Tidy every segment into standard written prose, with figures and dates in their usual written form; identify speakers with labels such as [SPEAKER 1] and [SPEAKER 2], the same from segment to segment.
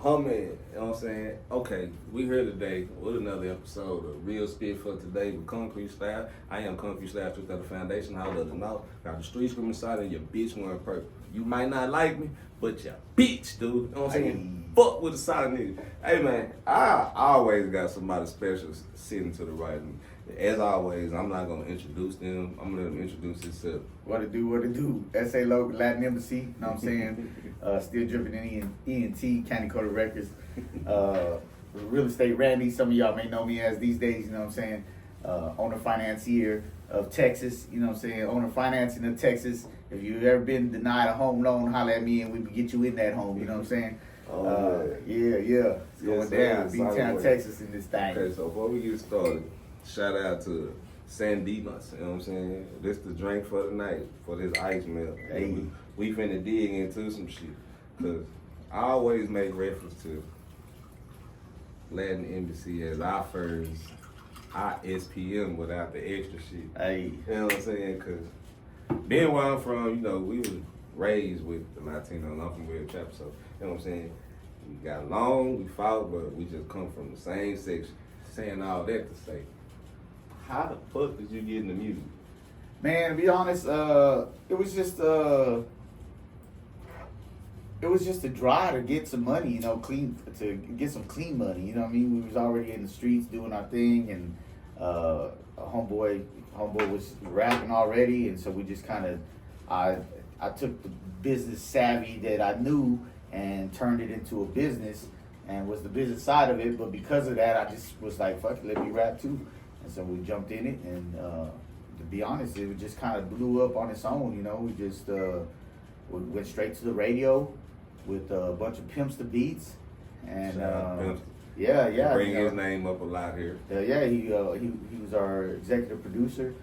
[SPEAKER 1] Homie, you know what I'm saying? Okay, we here today with another episode of Real Spit for today with Concrete Style. I am Concrete Style, truth at the foundation, how does it know? Got the street screaming side and your bitch wearing purple. You might not like me, but your bitch, dude. You know what I'm saying? Fuck with the side nigga. Hey man, I always got somebody special sitting to the right of me. As always, I'm not gonna introduce them. I'm gonna let them introduce themselves.
[SPEAKER 2] What it do? Ese Loc, Latin Embassy, you know what I'm saying? Still dripping in ENT, County Court Records. Real Estate Randy, some of y'all may know me as these days, you know what I'm saying? Owner financier of Texas, you know what I'm saying? Owner financing of Texas. If you've ever been denied a home loan, holler at me and we can get you in that home, you know what I'm saying? Yeah. It's going down. B-Town, Texas in this thing.
[SPEAKER 1] Okay, so before we get started, shout out to San Dimas, you know what I'm saying? This the drink for the night, for this ice milk.
[SPEAKER 2] Hey.
[SPEAKER 1] We finna dig into some shit. Cause I always make reference to Latin Embassy as our first ISPM without the extra shit.
[SPEAKER 2] Hey.
[SPEAKER 1] You know what I'm saying? Cause being where I'm from, you know, we was raised with the Latino and I'm from Red Trap, so you know what I'm saying? We got along, we fought, but we just come from the same section. Saying all that to say, how the fuck did you get into music?
[SPEAKER 2] Man, to be honest, it was just a drive to get some money, you know, to get some clean money. You know what I mean? We was already in the streets doing our thing, and a homeboy was rapping already, and so we just kind of, I took the business savvy that I knew and turned it into a business, and was the business side of it. But because of that, I just was like, fuck it, let me rap too. And so we jumped in it, and to be honest, it just kind of blew up on its own. You know, we just we went straight to the radio with a bunch of Pimps to Beats, and yeah,
[SPEAKER 1] bring his name up a lot here.
[SPEAKER 2] He was our executive producer,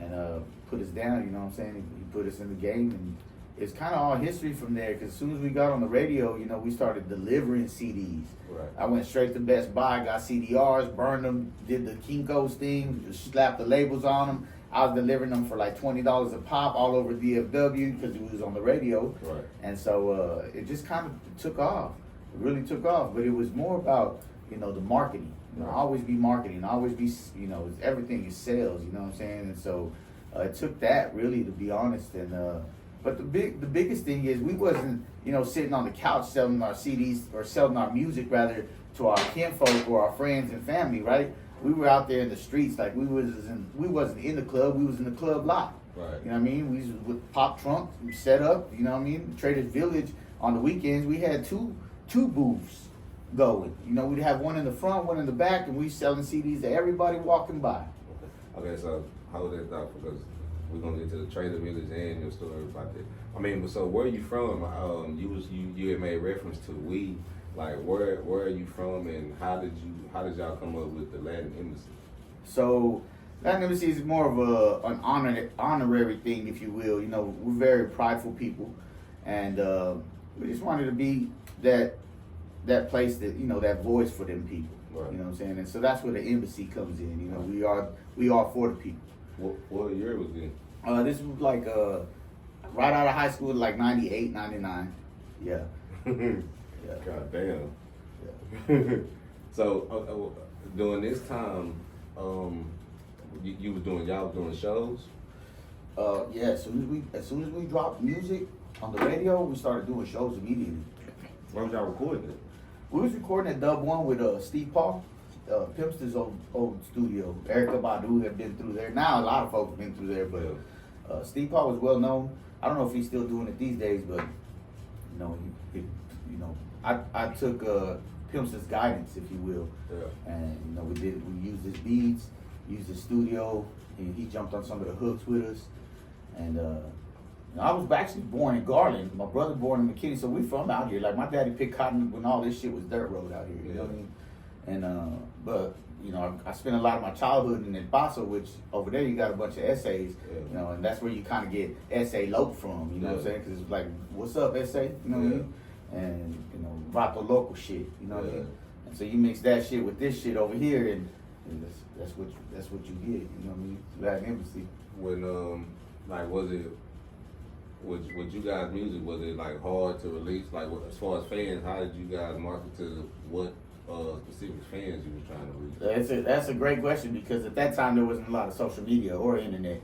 [SPEAKER 2] and put us down. You know what I'm saying? He put us in the game, and it's kind of all history from there. Because as soon as we got on the radio, you know, we started delivering CDs.
[SPEAKER 1] Right.
[SPEAKER 2] I went straight to Best Buy, got CDRs, burned them, did the Kinko's thing, slapped the labels on them. I was delivering them for like $20 a pop all over DFW because it was on the radio.
[SPEAKER 1] Right.
[SPEAKER 2] And so it just kind of took off. It really took off. But it was more about, you know, the marketing. You know, always be marketing, always be, you know, everything is sales, you know what I'm saying? And so it took that really, to be honest. And but the biggest thing is we wasn't, you know, sitting on the couch selling our CDs or selling our music rather to our kinfolk or our friends and family, right? We were out there in the streets, like we wasn't in the club, we was in the club lot.
[SPEAKER 1] Right.
[SPEAKER 2] You know what I mean? We was with pop trunks, set up, you know what I mean? Traders Village on the weekends, we had two booths going. You know, we'd have one in the front, one in the back, and we selling CDs to everybody walking by.
[SPEAKER 1] Okay, so hold that thought because we're gonna get to the Trader Village and your story about that. I mean, so where are you from? You had made reference to weed. Like where are you from, and how did y'all come up with the Latin Embassy?
[SPEAKER 2] So Latin Embassy is more of an honorary thing, if you will. You know, we're very prideful people, and we just wanted to be that place that, you know, that voice for them people. Right. You know what I'm saying? And so that's where the embassy comes in. You know, we are for the people.
[SPEAKER 1] What year was it?
[SPEAKER 2] This was like right out of high school, like 98, 99. Yeah.
[SPEAKER 1] Yeah. God damn.
[SPEAKER 2] Yeah.
[SPEAKER 1] So during this time, y'all was doing shows?
[SPEAKER 2] Yeah. As soon as we dropped music on the radio, we started doing shows immediately.
[SPEAKER 1] Where was y'all recording it?
[SPEAKER 2] We was recording at Dub One with Steve Paul, Pimpster's old studio. Erica Badu had been through there. Now a lot of folks have been through there, but Steve Paul was well known. I don't know if he's still doing it these days, but you know, I took Pimpster's guidance, if you will, and you know, we used his beats, used his studio, and he jumped on some of the hooks with us, and. I was actually born in Garland. My brother born in McKinney, so we from out here. Like my daddy picked cotton when all this shit was dirt road out here. You know what I mean? And but you know, I spent a lot of my childhood in El Paso, which over there you got a bunch of essays. You know, and that's where you kind of get Ese Loc from. You know what I'm saying? Because it's like, what's up, Ese? You know what I mean? And you know, rock local shit. You know what I mean? And so you mix that shit with this shit over here, and that's what you get. You know what I mean? Latin Embassy.
[SPEAKER 1] When like was it with you guys' music, was it like hard to release? Like as far as fans, how did you guys market to what specific fans you was trying to reach?
[SPEAKER 2] That's a great question because at that time there wasn't a lot of social media or internet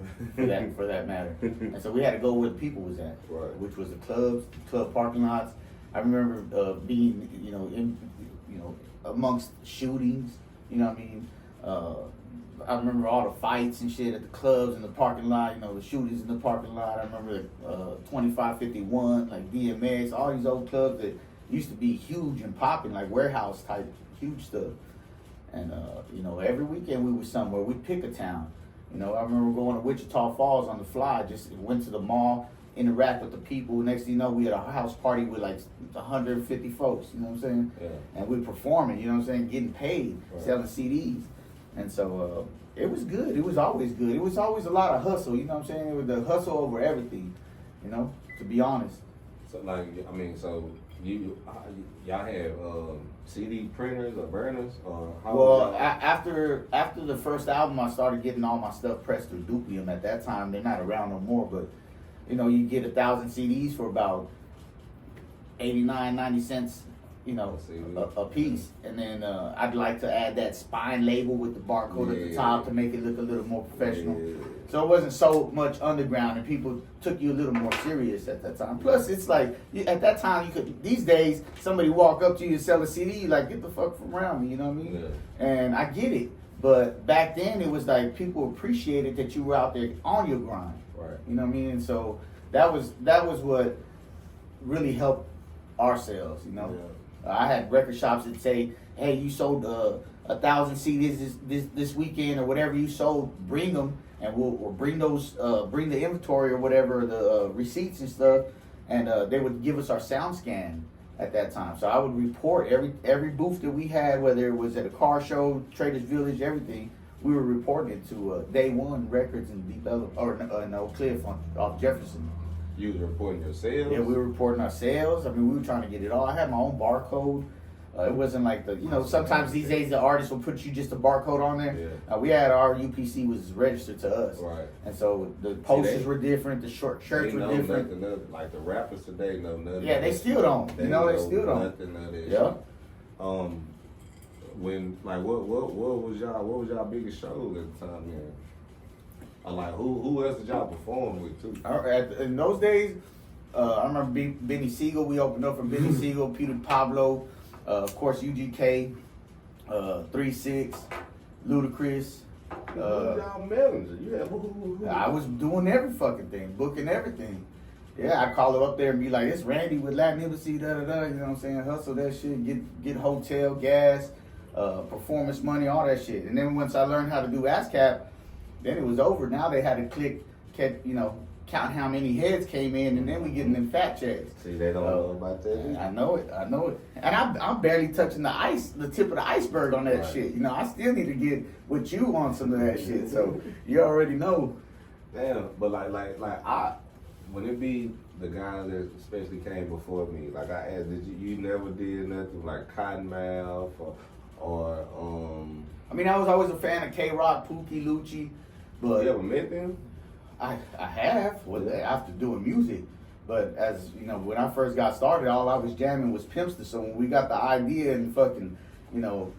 [SPEAKER 2] for that matter, and so we had to go where the people was at,
[SPEAKER 1] Right.
[SPEAKER 2] which was the clubs, club parking lots. I remember being amongst shootings. You know what I mean? I remember all the fights and shit at the clubs in the parking lot. You know, the shootings in the parking lot. I remember 2551, like DMX, all these old clubs that used to be huge and popping, like warehouse type huge stuff. And every weekend we was somewhere. We'd pick a town. You know, I remember going to Wichita Falls on the fly. Just went to the mall, interact with the people. Next thing you know, we had a house party with like 150 folks. You know what I'm saying?
[SPEAKER 1] Yeah.
[SPEAKER 2] And we performing. You know what I'm saying? Getting paid,
[SPEAKER 1] Right.
[SPEAKER 2] selling CDs. And so it was good. It was always good. It was always a lot of hustle. You know what I'm saying? It was the hustle over everything. You know, to be honest.
[SPEAKER 1] So like, I mean, so y'all have CD printers or burners or how?
[SPEAKER 2] Well, after the first album, I started getting all my stuff pressed through Duplium. At that time, they're not around no more, but you get 1,000 CDs for about 89, 90 cents, a piece. And then I'd like to add that spine label with the barcode at the top to make it look a little more professional.
[SPEAKER 1] Yeah.
[SPEAKER 2] So it wasn't so much underground, and people took you a little more serious at that time. Plus, it's like at that time these days somebody walk up to you and sell a CD, you like, get the fuck from around me, you know what I mean?
[SPEAKER 1] Yeah.
[SPEAKER 2] And I get it, but back then it was like people appreciated that you were out there on your grind.
[SPEAKER 1] Right.
[SPEAKER 2] You know what I mean? And so that was what really helped our sales.
[SPEAKER 1] Yeah.
[SPEAKER 2] I had record shops that say, "Hey, you sold 1,000 CDs this weekend, or whatever you sold. Bring them, and we'll bring those, bring the inventory or whatever, the receipts and stuff." And they would give us our sound scan at that time. So I would report every booth that we had, whether it was at a car show, Traders Village, everything. We were reporting it to Day One Records in Deep Ellum, or in Oak Cliff off Jefferson.
[SPEAKER 1] You was reporting your sales?
[SPEAKER 2] Yeah, we were reporting our sales. I mean, we were trying to get it all. I had my own barcode. It wasn't like sometimes these days the artists will put you just a barcode on there.
[SPEAKER 1] Yeah.
[SPEAKER 2] We had our UPC was registered to us.
[SPEAKER 1] Right.
[SPEAKER 2] And so the posters were different, the shirts were different.
[SPEAKER 1] Nothing, like the rappers today know nothing.
[SPEAKER 2] Yeah, they still don't. They still don't.
[SPEAKER 1] Nothing of that
[SPEAKER 2] Yeah.
[SPEAKER 1] shit. When like what was y'all biggest shows at the time then? Like who else did y'all perform with too?
[SPEAKER 2] In those days, I remember Benny Siegel. We opened up for Benny Siegel, Peter Pablo, of course UGK, 3-6, Ludacris.
[SPEAKER 1] Y'all manager? Who?
[SPEAKER 2] I was doing every fucking thing, booking everything. Yeah, I'd call her up there and be like, "It's Randy with Latin Embassy, da da da." You know what I'm saying? Hustle that shit, get hotel, gas, performance money, all that shit. And then once I learned how to do ASCAP, then it was over. Now they had to count how many heads came in, and then we getting them fat checks.
[SPEAKER 1] See, they don't know about that.
[SPEAKER 2] I know it. And I'm barely touching the tip of the iceberg on that
[SPEAKER 1] Right.
[SPEAKER 2] shit. I still need to get with you on some of that shit. So you already know.
[SPEAKER 1] Damn, but when it be the guys that especially came before me, like I asked, you never did nothing like Cottonmouth or
[SPEAKER 2] I mean, I was always a fan of K-Rock, Pookie, Lucci, but
[SPEAKER 1] you ever met them?
[SPEAKER 2] I have after doing music. But as when I first got started, all I was jamming was Pimpster. So when we got the idea and fucking, when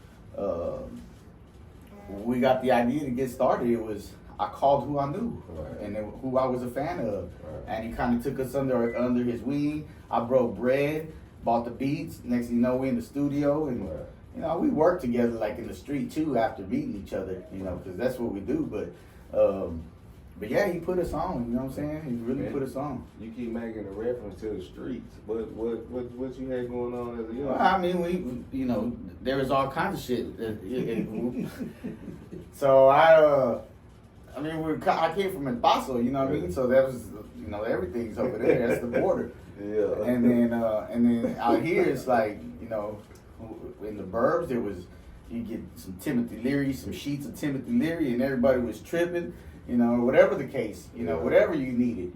[SPEAKER 2] we got the idea to get started, it was I called who I knew,
[SPEAKER 1] Right.
[SPEAKER 2] and then who I was a fan of,
[SPEAKER 1] Right.
[SPEAKER 2] and he kind of took us under his wing. I broke bread, bought the beats. Next thing you know, we in the studio, and
[SPEAKER 1] Right.
[SPEAKER 2] we worked together like in the street too after meeting each other, because that's what we do. But yeah, he put us on. You know what I'm saying? He really put us on.
[SPEAKER 1] You keep making a reference to the streets. What you had going on as a young?
[SPEAKER 2] Well, I mean, there was all kinds of shit. So I came from El Paso, you know what I mean? So that was, everything's over there. That's the border.
[SPEAKER 1] Yeah.
[SPEAKER 2] And then out here, it's like, in the burbs, you get some Timothy Leary, some sheets of Timothy Leary, and everybody was tripping. Whatever the case, whatever you needed,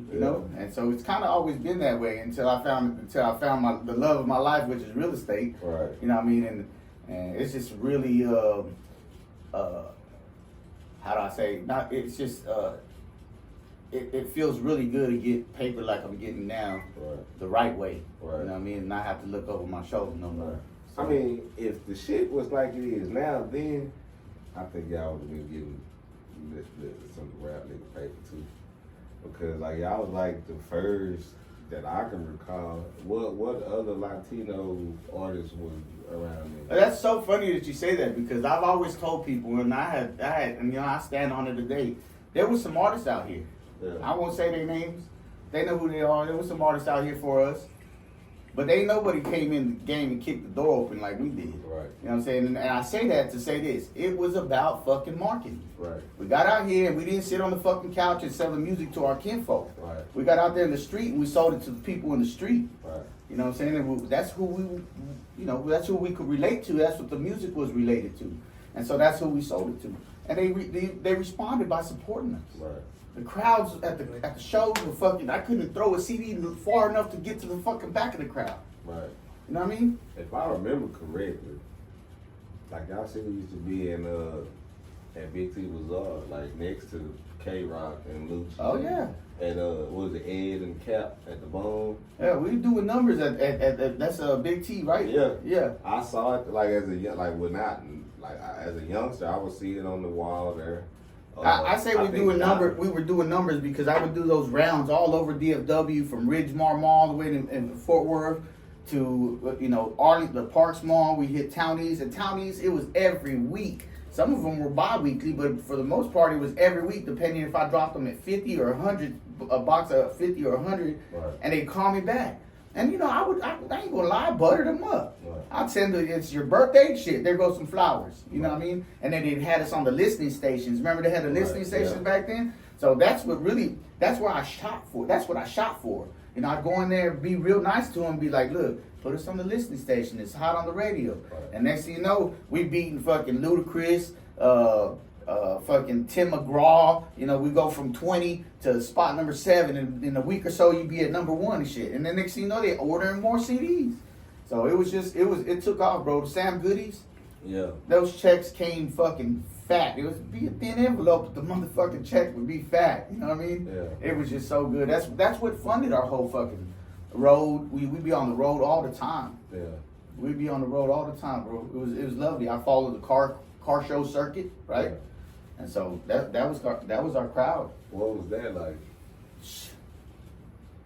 [SPEAKER 2] and so it's kind of always been that way until I found the love of my life, which is real estate.
[SPEAKER 1] Right.
[SPEAKER 2] You know what I mean? And it's just really, how do I say? Not it's just it feels really good to get paper like I'm getting now, the right way.
[SPEAKER 1] Right.
[SPEAKER 2] You know what I mean? And not have to look over my shoulder no more. So,
[SPEAKER 1] I mean, if the shit was like it is now, then I think y'all would have been getting some rap nigga paper too. Because like y'all was like the first that I can recall. What other Latino artists was around there?
[SPEAKER 2] that's so funny that you say that, because I've always told people, and I had, and you know, I stand on it today. There was some artists out here.
[SPEAKER 1] Yeah.
[SPEAKER 2] I won't say their names. They know who they are. There was some artists out here for us. But ain't nobody came in the game and kicked the door open like we did.
[SPEAKER 1] Right.
[SPEAKER 2] You know what I'm saying? And I say that to say this. It was about fucking marketing.
[SPEAKER 1] Right.
[SPEAKER 2] We got out here and we didn't sit on the fucking couch and sell the music to our kinfolk.
[SPEAKER 1] Right.
[SPEAKER 2] We got out there in the street and we sold it to the people in the street.
[SPEAKER 1] Right.
[SPEAKER 2] You know what I'm saying? And that's who we, you know, that's who we could relate to. That's what the music was related to. And so that's who we sold it to. And they responded by supporting us.
[SPEAKER 1] Right.
[SPEAKER 2] The crowds at the shows were fucking, I couldn't throw a CD far enough to get to the fucking back of the crowd.
[SPEAKER 1] Right.
[SPEAKER 2] You know what I mean?
[SPEAKER 1] If I remember correctly, like y'all city used to be in at Big T Bazaar, like next to K Rock and Lucci.
[SPEAKER 2] Oh yeah.
[SPEAKER 1] And what was it, Ed and Cap at the Bone?
[SPEAKER 2] Yeah, we doing numbers at that's Big T, right?
[SPEAKER 1] Yeah.
[SPEAKER 2] Yeah.
[SPEAKER 1] I saw it like as a as a youngster, I would see it on the wall there.
[SPEAKER 2] I say we were doing numbers because I would do those rounds all over DFW, from Ridgemar Mall all the way in Fort Worth to, you know, the Parks Mall. We hit Townies, and Townies, it was every week. Some of them were bi-weekly, but for the most part it was every week, depending if I dropped them at 50 or 100, a box of 50 or 100,
[SPEAKER 1] right.
[SPEAKER 2] And they'd call me back. And you know, I ain't gonna lie, I buttered them up.
[SPEAKER 1] Right.
[SPEAKER 2] I'd send them, it's your birthday, shit, there goes some flowers. You know what I mean? And then they had us on the listening stations. Remember they had the listening stations back then? So that's what I shot for. That's what I shot for. You know, I'd go in there, be real nice to them, be like, look, put us on the listening station. It's hot on the radio.
[SPEAKER 1] Right.
[SPEAKER 2] And next thing you know, we beating fucking Ludacris, fucking Tim McGraw. You know, we go from 20 to spot number 7, and in a week or so you be at number 1 and shit. And then next thing you know, they ordering more CDs. So it took off, bro. The Sam Goodies,
[SPEAKER 1] Yeah.
[SPEAKER 2] those checks came fucking fat. It would be a thin envelope, but the motherfucking check would be fat. You know what I mean?
[SPEAKER 1] Yeah.
[SPEAKER 2] It was just so good. That's what funded our whole fucking road. We'd be on the road all the time.
[SPEAKER 1] Yeah.
[SPEAKER 2] We'd be on the road all the time, bro. It was lovely. I followed the car show circuit, right?
[SPEAKER 1] Yeah.
[SPEAKER 2] And so that was our crowd.
[SPEAKER 1] What was that like?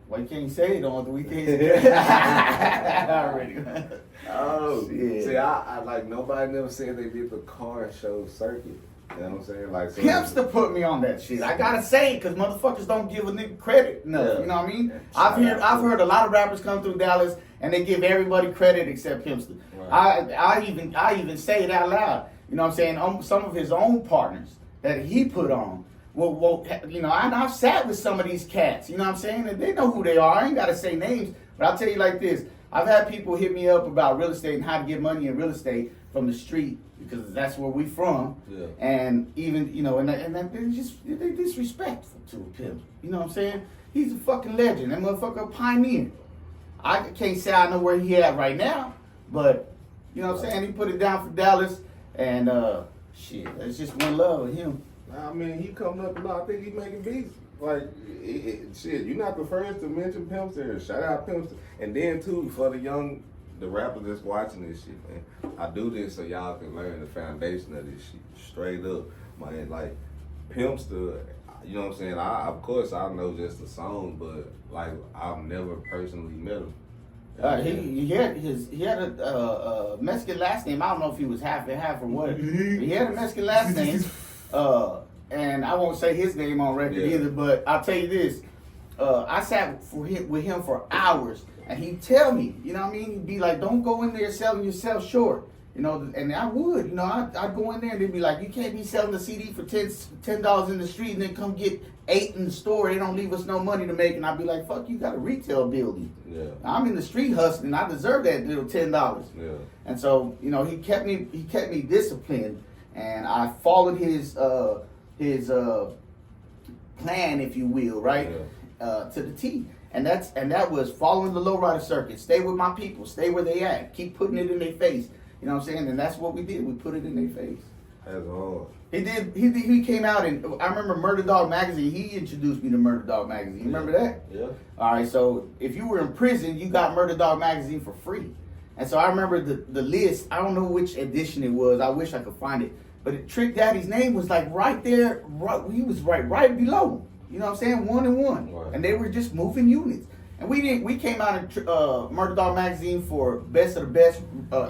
[SPEAKER 2] Why can't you say it on the weekends? Already.
[SPEAKER 1] Oh,
[SPEAKER 2] shit.
[SPEAKER 1] See, I like nobody never said they did the car show circuit. You know what I'm saying? Like, so
[SPEAKER 2] Pimpster put me on that shit. I gotta say it, cause motherfuckers don't give a nigga credit enough.
[SPEAKER 1] Yeah.
[SPEAKER 2] You know what I mean?
[SPEAKER 1] Yeah.
[SPEAKER 2] I've heard a lot of rappers come through Dallas and they give everybody credit except Pimpster.
[SPEAKER 1] Right.
[SPEAKER 2] I even say it out loud. You know what I'm saying? Some of his own partners that he put on. Well, you know, I've sat with some of these cats. You know what I'm saying? And they know who they are. I ain't gotta say names, but I'll tell you like this. I've had people hit me up about real estate and how to get money in real estate from the street, because that's where we from.
[SPEAKER 1] Yeah.
[SPEAKER 2] And even, you know, and they're disrespectful to a pimp. You know what I'm saying? He's a fucking legend. That motherfucker a pioneer. I can't say I know where he at right now, but you know what I'm saying? He put it down for Dallas, and shit, it's just one love with him.
[SPEAKER 1] I mean, he coming up a lot. I think he making beats. Like, shit, you're not the first to mention Pimpster. Shout out Pimpster. And then, too, for the rappers that's watching this shit, man, I do this so y'all can learn the foundation of this shit. Straight up. Man, like, Pimpster, you know what I'm saying? Of course, I know just the song, but, like, I've never personally met him.
[SPEAKER 2] He had a Mexican last name. I don't know if he was half and half or what. He had a Mexican last name. And I won't say his name on record either, but I'll tell you this. I sat with him for hours, and he'd tell me, you know what I mean? He'd be like, don't go in there selling yourself short. You know, and I would, you know, I'd go in there and they'd be like, you can't be selling the CD for $10 in the street and then come get 8 in the store. They don't leave us no money to make. And I'd be like, fuck, you got a retail building.
[SPEAKER 1] Yeah.
[SPEAKER 2] I'm in the street hustling. I deserve that little $10.
[SPEAKER 1] Yeah.
[SPEAKER 2] And so, you know, he kept me disciplined, and I followed his plan, if you will, right, to the T. And that was following the lowrider circuit. Stay with my people. Stay where they at. Keep putting it in their face. You know what I'm saying? And that's what we did. We put it in their face.
[SPEAKER 1] That's hard.
[SPEAKER 2] He came out and I remember Murder Dog Magazine. He introduced me to Murder Dog Magazine. You remember that?
[SPEAKER 1] Yeah.
[SPEAKER 2] All right. So if you were in prison, you got Murder Dog Magazine for free. And so I remember the list. I don't know which edition it was. I wish I could find it. But Trick Daddy's name was like right there. He was right below. You know what I'm saying? 1 and 1.
[SPEAKER 1] Right.
[SPEAKER 2] And they were just moving units. And we came out in Murder Dog Magazine for best of the best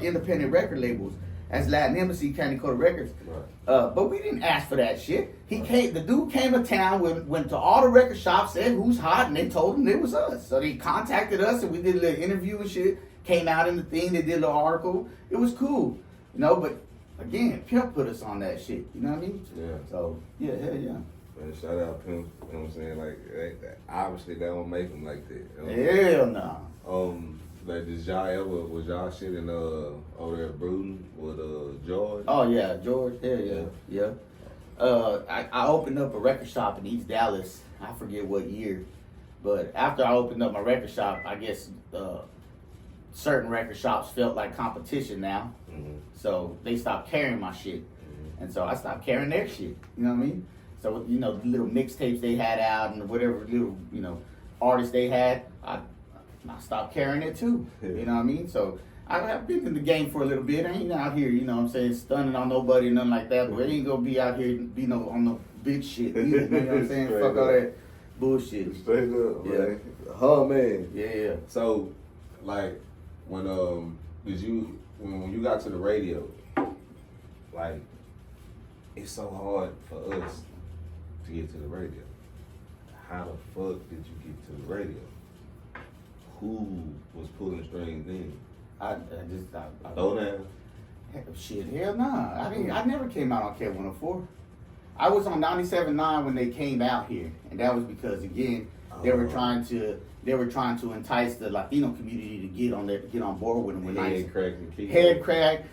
[SPEAKER 2] independent record labels as Latin Embassy, County Code Records.
[SPEAKER 1] Right.
[SPEAKER 2] But we didn't ask for that shit. The dude came to town, went to all the record shops, said who's hot, and they told him it was us. So they contacted us, and we did a little interview and shit. Came out in the thing, they did a little article. It was cool, you know. But again, Pimp put us on that shit. You know what I mean?
[SPEAKER 1] Yeah.
[SPEAKER 2] So yeah, hell yeah.
[SPEAKER 1] Man, shout out Pimp. You know what I'm saying? Like, obviously they don't make them like that. You
[SPEAKER 2] Hell
[SPEAKER 1] know?
[SPEAKER 2] no.
[SPEAKER 1] Like, was y'all shit in over there brooding with George?
[SPEAKER 2] Oh yeah, George. Hell yeah. I opened up a record shop in East Dallas. I forget what year, but after I opened up my record shop, I guess certain record shops felt like competition now, so they stopped carrying my shit, and so I stopped carrying their shit. You know what I mean? So you know, the little mixtapes they had out and whatever little artists they had, I stopped carrying it too. You know what I mean? So I've been in the game for a little bit. I ain't out here, you know what I'm saying, stunning on nobody or nothing like that. But I ain't gonna be out here on no big shit either. You know what I'm saying? Fuck all that bullshit.
[SPEAKER 1] Straight up,
[SPEAKER 2] Yeah.
[SPEAKER 1] man. Oh man.
[SPEAKER 2] Yeah.
[SPEAKER 1] So, like, when when you got to the radio, like, it's so hard for us to get to the radio. How the fuck did you get to the radio? Who was pulling strings then?
[SPEAKER 2] I
[SPEAKER 1] Throw down.
[SPEAKER 2] Shit, hell nah. I never came out on K104. I was on 97.9 when they came out here, and that was because again they were trying to entice the Latino community to get on board with them. Head crack.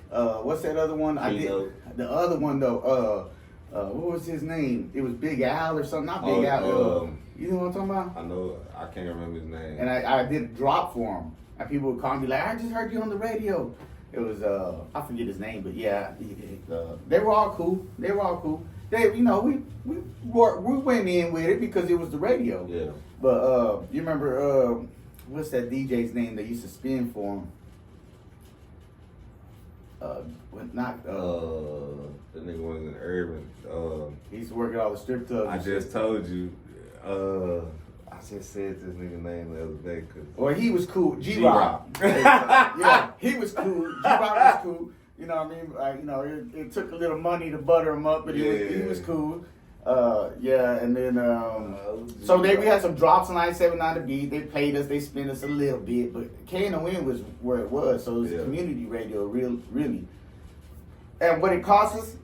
[SPEAKER 2] What's that other one? I did the other one though. What was his name? It was Big Al or something. Not Big Al. You know what I'm talking about?
[SPEAKER 1] I know. I can't remember his name.
[SPEAKER 2] And I did a drop for him, and people would call me like, "I just heard you on the radio." It was I forget his name, but yeah, they were all cool. They, we went in with it because it was the radio.
[SPEAKER 1] Yeah.
[SPEAKER 2] But you remember what's that DJ's name that used to spin for him?
[SPEAKER 1] The nigga was in Urban.
[SPEAKER 2] He used to work at all the strip clubs.
[SPEAKER 1] I just told you. I just said this nigga name the other day.
[SPEAKER 2] Well, he was cool. G-Rock. Yeah, he was cool. G-Rock was cool. You know what I mean? It took a little money to butter him up, but he was cool. And then so we had some drops on 97.9 to beat. They paid us, they spent us a little bit, but KNON was where it was, so it was community radio, really. And what it cost us,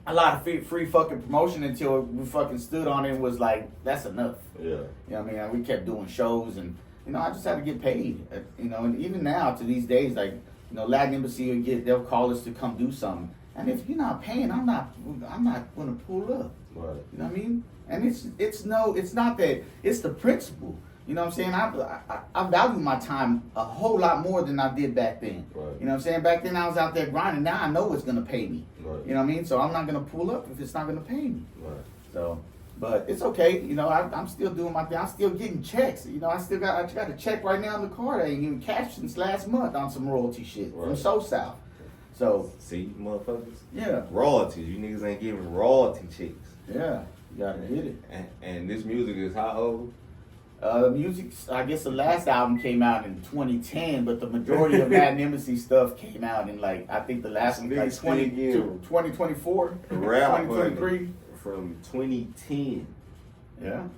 [SPEAKER 2] a lot of free fucking promotion until we fucking stood on it and was like, that's enough.
[SPEAKER 1] Yeah.
[SPEAKER 2] You know what I mean? We kept doing shows and, I just had to get paid. And even now to these days, like, Latin Embassy they'll call us to come do something. And if you're not paying, I'm not gonna pull up.
[SPEAKER 1] Right.
[SPEAKER 2] You know what I mean? And it's not that, it's the principle. You know what I'm saying? I value my time a whole lot more than I did back then.
[SPEAKER 1] Right.
[SPEAKER 2] You know what I'm saying? Back then I was out there grinding. Now I know it's gonna pay me.
[SPEAKER 1] Right.
[SPEAKER 2] You know what I mean? So I'm not gonna pull up if it's not gonna pay me.
[SPEAKER 1] Right.
[SPEAKER 2] So, but it's okay. I'm still doing my thing. I'm still getting checks. I got a check right now in the car that I ain't even cashed since last month on some royalty shit from So South. So
[SPEAKER 1] see, motherfuckers.
[SPEAKER 2] Yeah.
[SPEAKER 1] Royalties. You niggas ain't giving royalty checks.
[SPEAKER 2] Yeah. You gotta hit it.
[SPEAKER 1] And this music is how old?
[SPEAKER 2] Music, I guess the last album came out in 2010, but the majority of Latin Embassy stuff came out in I think the last one like 2024,
[SPEAKER 1] Rap
[SPEAKER 2] 2023.
[SPEAKER 1] From 2010.
[SPEAKER 2] Yeah.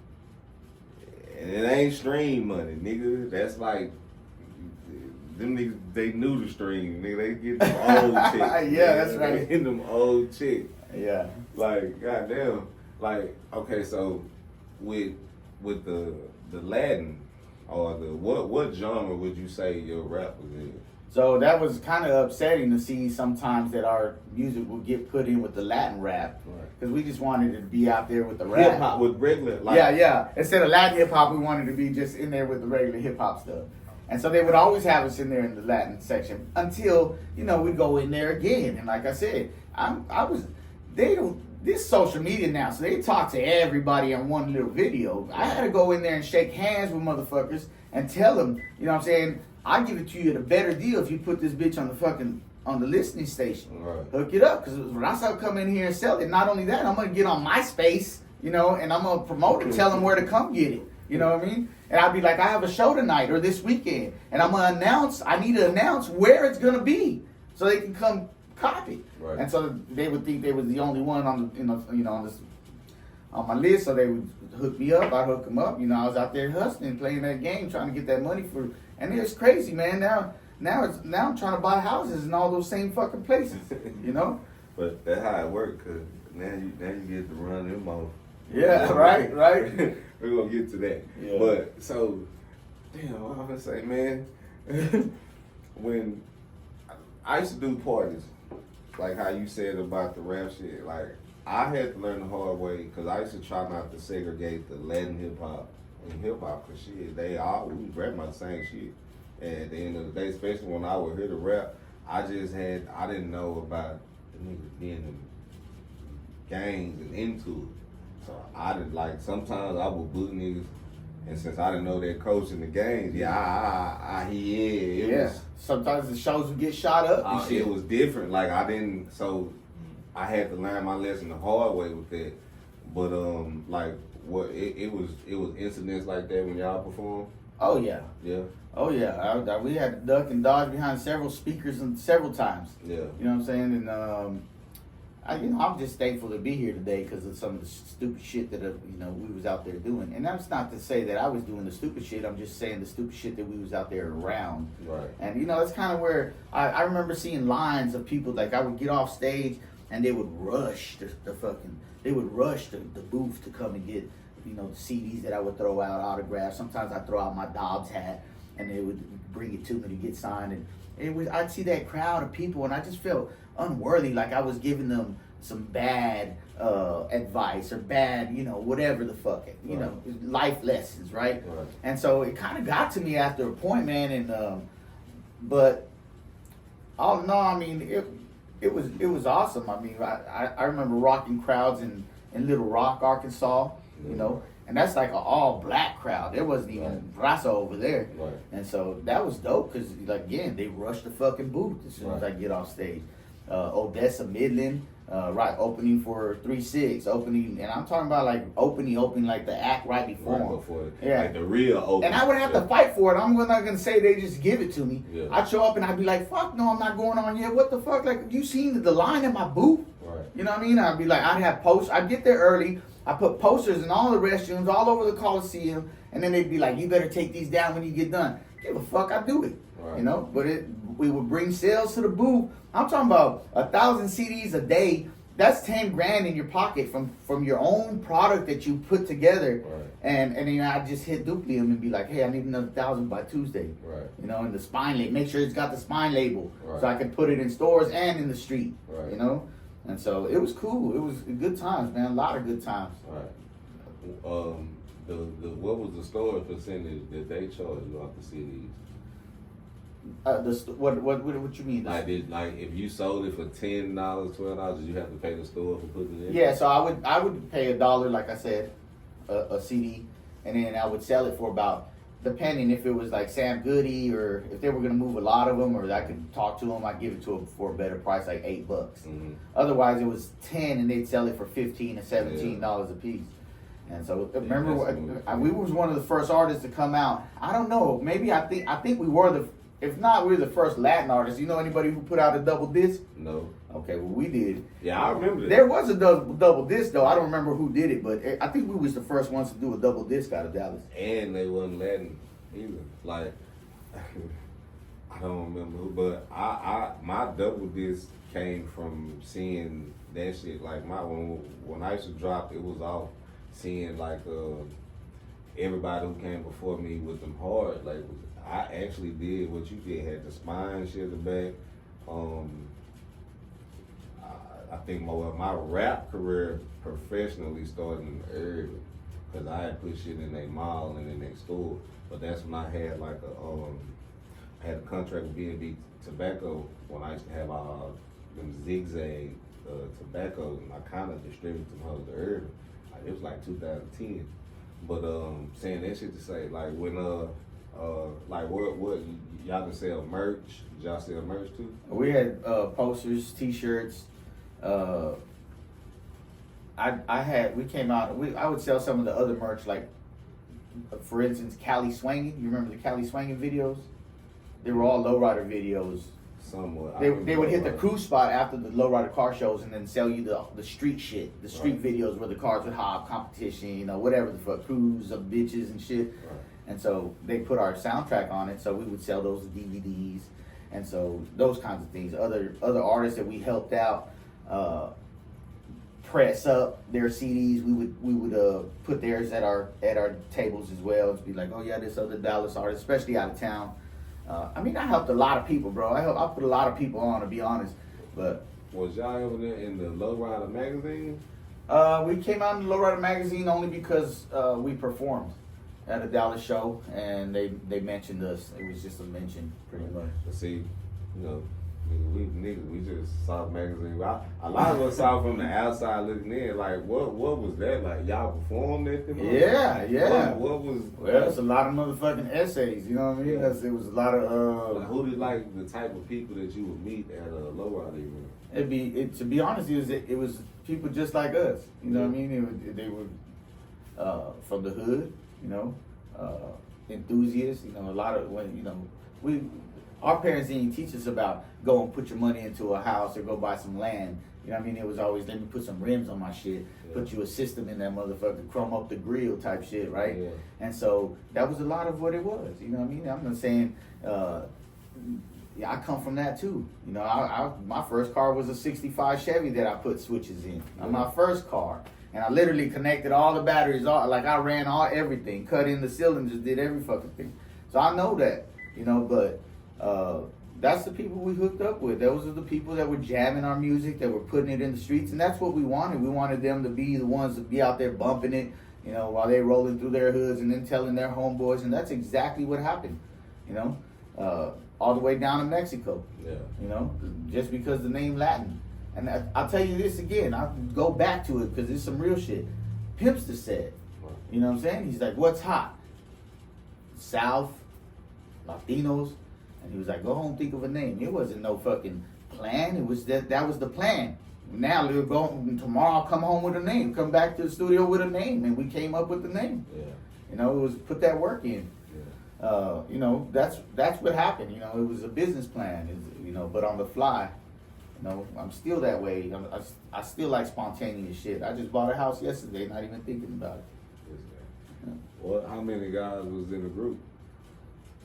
[SPEAKER 1] And it ain't stream money, nigga. That's like, them niggas, they knew the stream, nigga. They get them old chicks.
[SPEAKER 2] Yeah, that's right.
[SPEAKER 1] They get them old chicks.
[SPEAKER 2] Yeah.
[SPEAKER 1] Like, goddamn. Like, okay, so with the Latin or the what genre would you say your rap was in?
[SPEAKER 2] So that was kind of upsetting to see sometimes that our music would get put in with the Latin rap, because we just wanted to be out there with the rap.
[SPEAKER 1] Hip hop with regular, like,
[SPEAKER 2] yeah. Instead of Latin hip hop, we wanted to be just in there with the regular hip hop stuff. And so they would always have us in there in the Latin section until we go in there again. And like I said, they don't. This social media now, so they talk to everybody in one little video. I had to go in there and shake hands with motherfuckers and tell them, you know what I'm saying? I give it to you at a better deal if you put this bitch on the listening station.
[SPEAKER 1] Right.
[SPEAKER 2] Hook it up, because when I start coming in here and sell it, not only that, I'm gonna get on MySpace, you know, and I'm gonna promote it, tell them where to come get it. You know what I mean? And I'd be like, I have a show tonight or this weekend, and I need to announce where it's gonna be so they can come copy.
[SPEAKER 1] Right.
[SPEAKER 2] And so they would think they was the only one on the, on my list, so they would hook me up. I'd hook them up. You know, I was out there hustling, playing that game, trying to get that money for. And it's crazy, man. Now I'm trying to buy houses in all those same fucking places. You know.
[SPEAKER 1] But that's how it works, cause now you get to run them off.
[SPEAKER 2] Yeah. Right.
[SPEAKER 1] We're gonna get to that.
[SPEAKER 2] Yeah.
[SPEAKER 1] But so, damn, what I'm gonna say, man. When I used to do parties, like how you said about the rap shit, like I had to learn the hard way because I used to try not to segregate the Latin hip hop and hip hop, because shit, we rap about the same shit. And at the end of the day, especially when I would hear the rap, I didn't know about the niggas being in gangs and into it. So I did, like, sometimes I would boot niggas, and since I didn't know their coach in the gangs, it was.
[SPEAKER 2] Sometimes the shows would get shot up and shit.
[SPEAKER 1] It was different. Like so I had to learn my lesson the hard way with that. But it was incidents like that when y'all performed.
[SPEAKER 2] Oh yeah.
[SPEAKER 1] Yeah.
[SPEAKER 2] Oh yeah. We had to duck and dodge behind several speakers and several times.
[SPEAKER 1] Yeah.
[SPEAKER 2] You know what I'm saying? And I'm just thankful to be here today because of some of the stupid shit that we was out there doing. And that's not to say that I was doing the stupid shit. I'm just saying the stupid shit that we was out there around.
[SPEAKER 1] Right.
[SPEAKER 2] And that's kind of where I remember seeing lines of people, like I would get off stage and they would rush the booth to come and get the CDs that I would throw out, autographs. Sometimes I throw out my Dobbs hat and they would bring it to me to get signed. And I'd see that crowd of people and I just felt unworthy, like I was giving them some bad advice or bad, whatever the fuck, life lessons, right? And so it kind of got to me after a point, man. And but all in all, I mean, it was awesome. I mean, I remember rocking crowds in Little Rock, Arkansas, and that's like an all black crowd. There wasn't even raza over there.
[SPEAKER 1] Right.
[SPEAKER 2] And so that was dope because, again, they rushed the fucking booth as soon as I get off stage. Odessa, Midland, opening for 3-6, opening, and I'm talking about like opening like the act right before.
[SPEAKER 1] Yeah. Like the real opening.
[SPEAKER 2] And I would have to fight for it. I'm not gonna say they just give it to me.
[SPEAKER 1] Yeah.
[SPEAKER 2] I'd show up and I'd be like, fuck no, I'm not going on yet. What the fuck? Like, you seen the line in my booth?
[SPEAKER 1] Right.
[SPEAKER 2] You know what I mean? I'd be like, I'd have posts. I'd get there early. I put posters in all the restrooms, all over the Coliseum, and then they'd be like, you better take these down when you get done. Give a fuck, I do it.
[SPEAKER 1] Right.
[SPEAKER 2] But we would bring sales to the booth. I'm talking about 1,000 CDs a day. That's 10 grand in your pocket from your own product that you put together.
[SPEAKER 1] Right.
[SPEAKER 2] And then I'd just hit Duplium and be like, hey, I need another 1,000 by Tuesday.
[SPEAKER 1] Right.
[SPEAKER 2] And the spine label, make sure it's got the spine label,
[SPEAKER 1] right.
[SPEAKER 2] so I can put it in stores and in the street.
[SPEAKER 1] Right.
[SPEAKER 2] And so it was cool. It was good times, man. A lot of good times.
[SPEAKER 1] Right. What was the storage percentage that they charged you off the CDs?
[SPEAKER 2] What you mean?
[SPEAKER 1] Like if you sold it for $10, $12, did you have to pay the store for putting it in?
[SPEAKER 2] Yeah, so I would pay $1, like I said, a CD, and then I would sell it for about, depending if it was like Sam Goody or if they were gonna move a lot of them, or I could talk to them, I'd give it to them for a better price, like $8.
[SPEAKER 1] Mm-hmm.
[SPEAKER 2] Otherwise, it was 10, and they'd sell it for $15 and $17 a piece. And so remember, we was one of the first artists to come out. I don't know, maybe I think we were the. If not, we were the first Latin artists. You know anybody who put out a double disc?
[SPEAKER 1] No.
[SPEAKER 2] Okay, well, we did.
[SPEAKER 1] Yeah, I remember that.
[SPEAKER 2] There was a double disc, though. I don't remember who did it, but I think we was the first ones to do a double disc out of Dallas.
[SPEAKER 1] And they wasn't Latin either. Like, I don't remember who, but my double disc came from seeing that shit. Like, when I used to drop, it was off seeing, like, everybody who came before me with them hard, like, I actually did what you did, had the spine shit in the back. I think my rap career professionally started early because I had put shit in their mall and in their store. But that's when I had like I had a contract with B&B Tobacco when I used to have them zigzag tobacco, and I kind of distributed them hoes early. Like, it was like 2010. But saying that shit to say, like when like what y'all can sell merch? Did y'all sell merch too?
[SPEAKER 2] We had posters, T-shirts. We came out. I would sell some of the other merch, like for instance, Cali Swangin'. You remember the Cali Swangin' videos? They were all lowrider videos.
[SPEAKER 1] Somewhat.
[SPEAKER 2] They would hit the cruise spot after the lowrider car shows and then sell you the street shit, the street videos where the cars would hop, competition, you know, whatever the fuck, cruise of bitches and shit.
[SPEAKER 1] Right.
[SPEAKER 2] And so they put our soundtrack on it, so we would sell those DVDs, and so those kinds of things. Other artists that we helped out press up their CDs. We would put theirs at our tables as well. It's be like, oh yeah, this other Dallas artist, especially out of town. I mean, I helped a lot of people, bro. I put a lot of people on, to be honest. But
[SPEAKER 1] was y'all ever there in the Lowrider magazine?
[SPEAKER 2] We came out in the Lowrider magazine only because we performed at a Dallas show, and they mentioned us. It was just a mention, pretty much.
[SPEAKER 1] But see, you know, we just saw the magazine. A lot of us saw from the outside looking in. Like, what was that like? Y'all performed at the moment?
[SPEAKER 2] Yeah.
[SPEAKER 1] What was?
[SPEAKER 2] Well, it's a lot of motherfucking essays. You know what I mean?
[SPEAKER 1] Yeah.
[SPEAKER 2] It was a lot of.
[SPEAKER 1] Like, who did like the type of people that you would meet at a Lowrider event?
[SPEAKER 2] To be honest, it was people just like us. You know what I mean? They were from the hood. You know, enthusiasts. You know, a lot of our parents didn't teach us about go and put your money into a house or go buy some land. You know what I mean? It was always, let me put some rims on my shit, put you a system in that motherfucker, chrome up the grill type shit, right?
[SPEAKER 1] Yeah.
[SPEAKER 2] And so that was a lot of what it was. You know what I mean? I'm not saying, I come from that too. You know, my first car was a 65 Chevy that I put switches in. On my first car. And I literally connected all the batteries, like I ran everything, cut in the cylinders, did every fucking thing. So I know that, you know, but that's the people we hooked up with. Those are the people that were jamming our music, that were putting it in the streets, and that's what we wanted. We wanted them to be the ones to be out there bumping it, you know, while they rolling through their hoods and then telling their homeboys, and that's exactly what happened, you know, all the way down to Mexico, you know, just because the name Latin. And I'll tell you this again, I'll go back to it because it's some real shit. Pimpster said, you know what I'm saying? He's like, what's hot? South, Latinos. And he was like, go home, think of a name. It wasn't no fucking plan. It was that was the plan. Now we'll go tomorrow. I'll come home with a name. Come back to the studio with a name, and we came up with the name. Yeah. You know, it was put that work in. Yeah. You know, that's what happened. You know, it was a business plan. You know, but on the fly. You know, I'm still that way. I still like spontaneous shit. I just bought a house yesterday, not even thinking about it.
[SPEAKER 1] Yeah. Well, how many guys was in the group?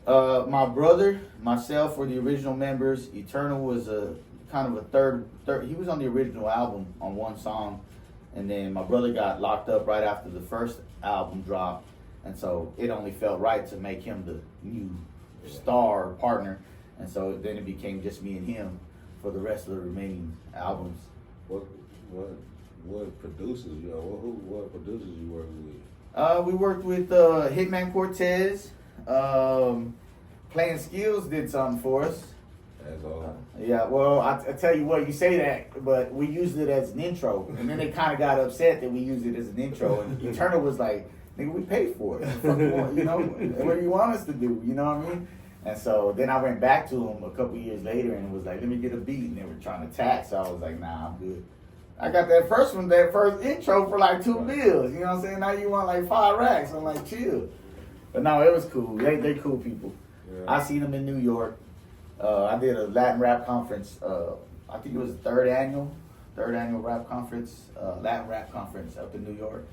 [SPEAKER 2] My brother, myself were the original members. Eternal was a kind of a third. He was on the original album on one song, and then my brother got locked up right after the first album dropped, and so it only felt right to make him the new star or partner, and so then it became just me and him for the rest of the remaining albums.
[SPEAKER 1] What producers what producers you work with?
[SPEAKER 2] We worked with Hitman Cortez. Playing Skills did something for us.
[SPEAKER 1] That's all.
[SPEAKER 2] Yeah, well, I tell you what, you say that, but we used it as an intro, and then they kind of got upset that we used it as an intro, and Eternal was like, nigga, we paid for it. You know, what do you want us to do? You know what I mean? And so then I went back to them a couple years later and was like, let me get a beat, and they were trying to tax, so I was like, nah, I'm good. I got that first intro for like $2 bills, you know what I'm saying? Now you want like 5 racks, I'm like, chill. But no, it was cool. They cool people. Yeah. I seen them in New York. I did a Latin rap conference. I think it was the third annual rap conference, Latin rap conference up in New York.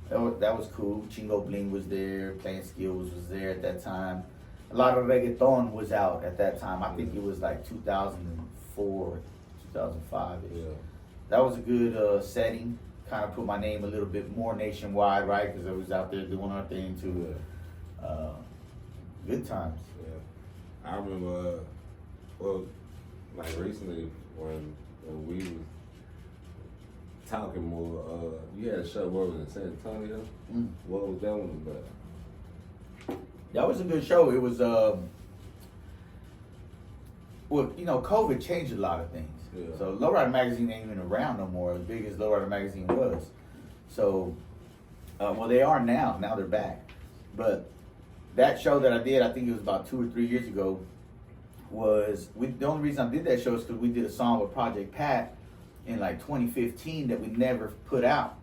[SPEAKER 2] That was cool. Chingo Bling was there. Playing Skills was there at that time. A lot of reggaeton was out at that time. I think it was like 2004, 2005. Yeah. That was a good setting. Kind of put my name a little bit more nationwide, right? Because I was out there doing our thing too. Good times.
[SPEAKER 1] Yeah. I remember, like recently when we was talking more, you had a show where was in San Antonio. What was that one about?
[SPEAKER 2] That was a good show. It was, well, you know, COVID changed a lot of things.
[SPEAKER 1] Yeah.
[SPEAKER 2] So Lowrider Magazine ain't even around no more, as big as Lowrider Magazine was. So, well, they are now. Now they're back. But that show that I did, I think it was about 2 or 3 years ago, the only reason I did that show is because we did a song with Project Pat in like 2015 that we never put out.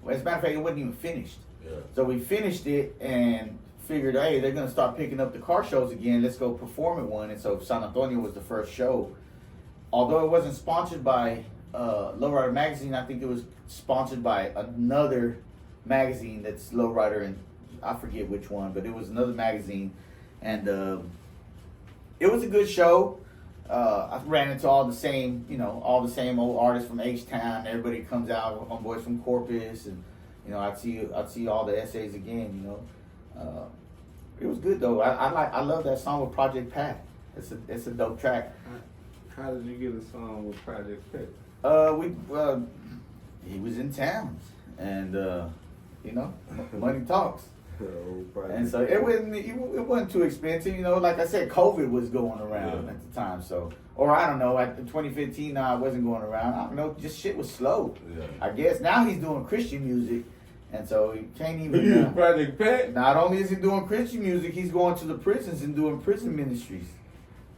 [SPEAKER 2] Well, as a matter of fact, it wasn't even finished.
[SPEAKER 1] Yeah.
[SPEAKER 2] So we finished it and figured, hey, they're gonna start picking up the car shows again. Let's go perform at one. And so San Antonio was the first show. Although it wasn't sponsored by Lowrider Magazine, I think it was sponsored by another magazine that's Lowrider, and I forget which one, but it was another magazine, and it was a good show. I ran into all the same old artists from H-Town. Everybody comes out, homeboys from Corpus, and I'd see all the essays again. It was good though. I love that song with Project Pat. It's a dope track.
[SPEAKER 1] How did you get a song with Project Pat?
[SPEAKER 2] He was in town, and money talks. And so it wasn't too expensive, like I said, COVID was going around at the time, so, or I don't know, at 2015, I wasn't going around, I don't know, just shit was slow.
[SPEAKER 1] Yeah.
[SPEAKER 2] I guess now he's doing Christian music, and so he can't even,
[SPEAKER 1] Project Pat?
[SPEAKER 2] not only is he doing Christian music, he's going to the prisons and doing prison ministries.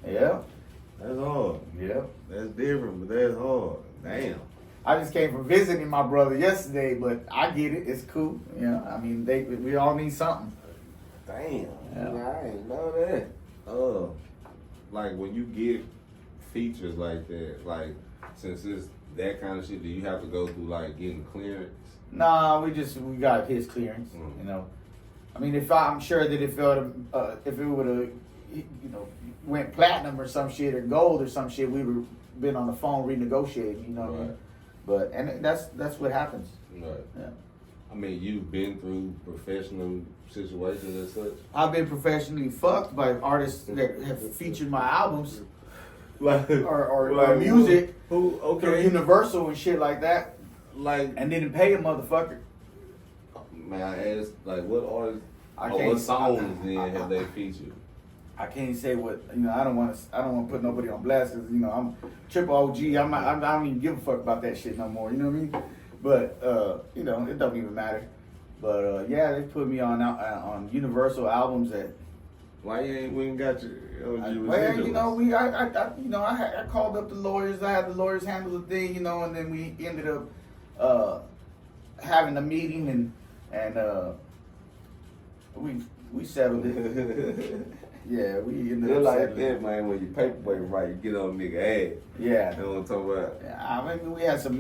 [SPEAKER 2] Yeah.
[SPEAKER 1] That's hard.
[SPEAKER 2] Yeah.
[SPEAKER 1] That's different, but that's hard. Damn.
[SPEAKER 2] I just came from visiting my brother yesterday, but I get it. It's cool. I mean, we all need something.
[SPEAKER 1] Damn.
[SPEAKER 2] Yeah.
[SPEAKER 1] I ain't know that. Like when you get features like that, like since it's that kind of shit, do you have to go through like getting clearance?
[SPEAKER 2] Nah, we got his clearance. I mean, I'm sure that if it would have, went platinum or some shit or gold or some shit, we would have been on the phone renegotiating. You know what I mean? But that's what happens.
[SPEAKER 1] Right.
[SPEAKER 2] Yeah.
[SPEAKER 1] I mean, you've been through professional situations and such.
[SPEAKER 2] I've been professionally fucked by artists that have featured my albums,
[SPEAKER 1] Like
[SPEAKER 2] or music,
[SPEAKER 1] who
[SPEAKER 2] through Universal and shit like that,
[SPEAKER 1] like,
[SPEAKER 2] and didn't pay a motherfucker.
[SPEAKER 1] man, I asked, like, what artists,
[SPEAKER 2] can't-
[SPEAKER 1] what songs then have they featured?
[SPEAKER 2] I can't say what I don't want to put nobody on blast because I'm triple OG. I don't even give a fuck about that shit no more. You know what I mean? But it don't even matter. But yeah, they put me on Universal albums that.
[SPEAKER 1] Why we ain't got your OG
[SPEAKER 2] Well, I called up the lawyers. I had the lawyers handle the thing, and then we ended up having a meeting and we settled it. Yeah, we ended
[SPEAKER 1] They're
[SPEAKER 2] up
[SPEAKER 1] like
[SPEAKER 2] settling
[SPEAKER 1] that, man. When your paperwork right, you get on nigga ass.
[SPEAKER 2] Yeah.
[SPEAKER 1] You know what I'm talking about?
[SPEAKER 2] Yeah, I mean, we had some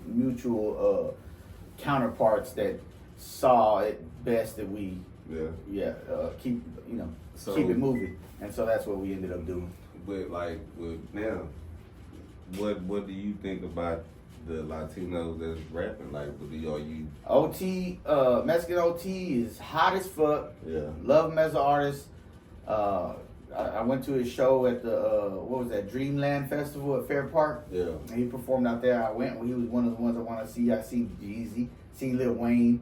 [SPEAKER 2] mutual counterparts that saw it best that we keep it moving, and so that's what we ended up doing.
[SPEAKER 1] But like now, what do you think about the Latinos that's rapping? Like, are you
[SPEAKER 2] OT, Mexican OT is hot as fuck.
[SPEAKER 1] Yeah.
[SPEAKER 2] Love him as an artist. I went to his show at the Dreamland Festival at Fair Park.
[SPEAKER 1] Yeah.
[SPEAKER 2] And he performed out there. I went. He was one of the ones I want to see. I seen Jeezy, seen Lil Wayne.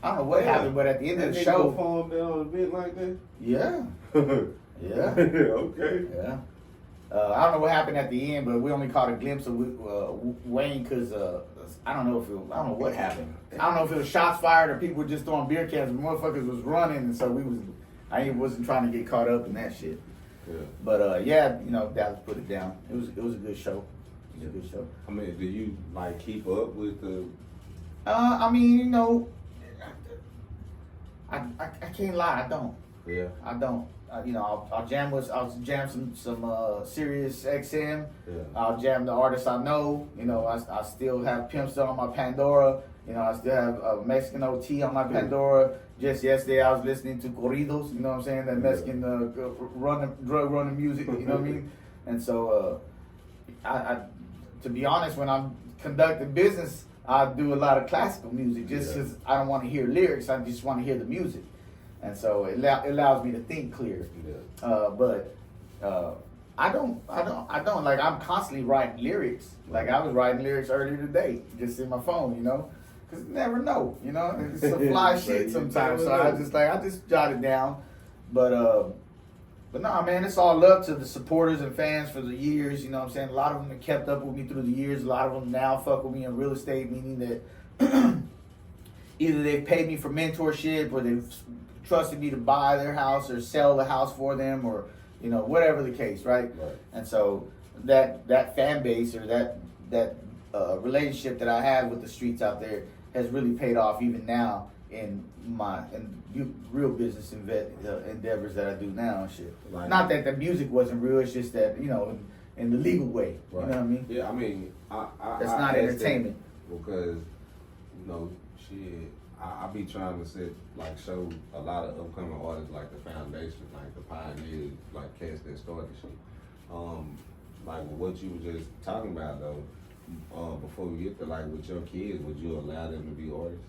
[SPEAKER 2] I don't know what happened, but at the end of the show,
[SPEAKER 1] performed there on a bit like that.
[SPEAKER 2] yeah, yeah,
[SPEAKER 1] okay.
[SPEAKER 2] yeah. I don't know what happened at the end, but we only caught a glimpse of Wayne because I don't know what happened. I don't know if it was shots fired or people were just throwing beer cans. But motherfuckers was running, and so I wasn't trying to get caught up in that shit.
[SPEAKER 1] Yeah.
[SPEAKER 2] But Dallas put it down. It was a good show. It was a good show.
[SPEAKER 1] I mean, do you like keep up with the?
[SPEAKER 2] I mean, I can't lie. I don't.
[SPEAKER 1] Yeah.
[SPEAKER 2] I don't. I'll jam some Sirius XM.
[SPEAKER 1] Yeah.
[SPEAKER 2] I'll jam the artists I know. I still have Pimps on my Pandora. I still have Mexican OT on my Pandora. Just yesterday I was listening to corridos. You know what I'm saying? That Mexican drug running music. You know what I mean? And so, I to be honest, when I'm conducting business, I do a lot of classical music just because I don't want to hear lyrics. I just want to hear the music. And so it allows me to think clear.
[SPEAKER 1] Yeah.
[SPEAKER 2] But I don't like, I'm constantly writing lyrics. Like I was writing lyrics earlier today, just in my phone, because you never know, it's some fly shit sometimes. So I just jot it down. But But nah, man, it's all love to the supporters and fans for the years. You know what I'm saying? A lot of them have kept up with me through the years. A lot of them now fuck with me in real estate, meaning that either they've paid me for mentorship or they've trusted me to buy their house or sell the house for them, or whatever the case, right? And so that fan base or that relationship that I have with the streets out there has really paid off even now in real business endeavors that I do now and shit. Right. Not that the music wasn't real, it's just that in the legal way. Right. You know what I mean?
[SPEAKER 1] Yeah, I mean,
[SPEAKER 2] that's not entertainment.
[SPEAKER 1] Because shit, I be trying to show a lot of upcoming artists like the foundation, like the pioneers, like cats that started shit. Like what you were just talking about though, before we get to with your kids, would you allow them to be artists?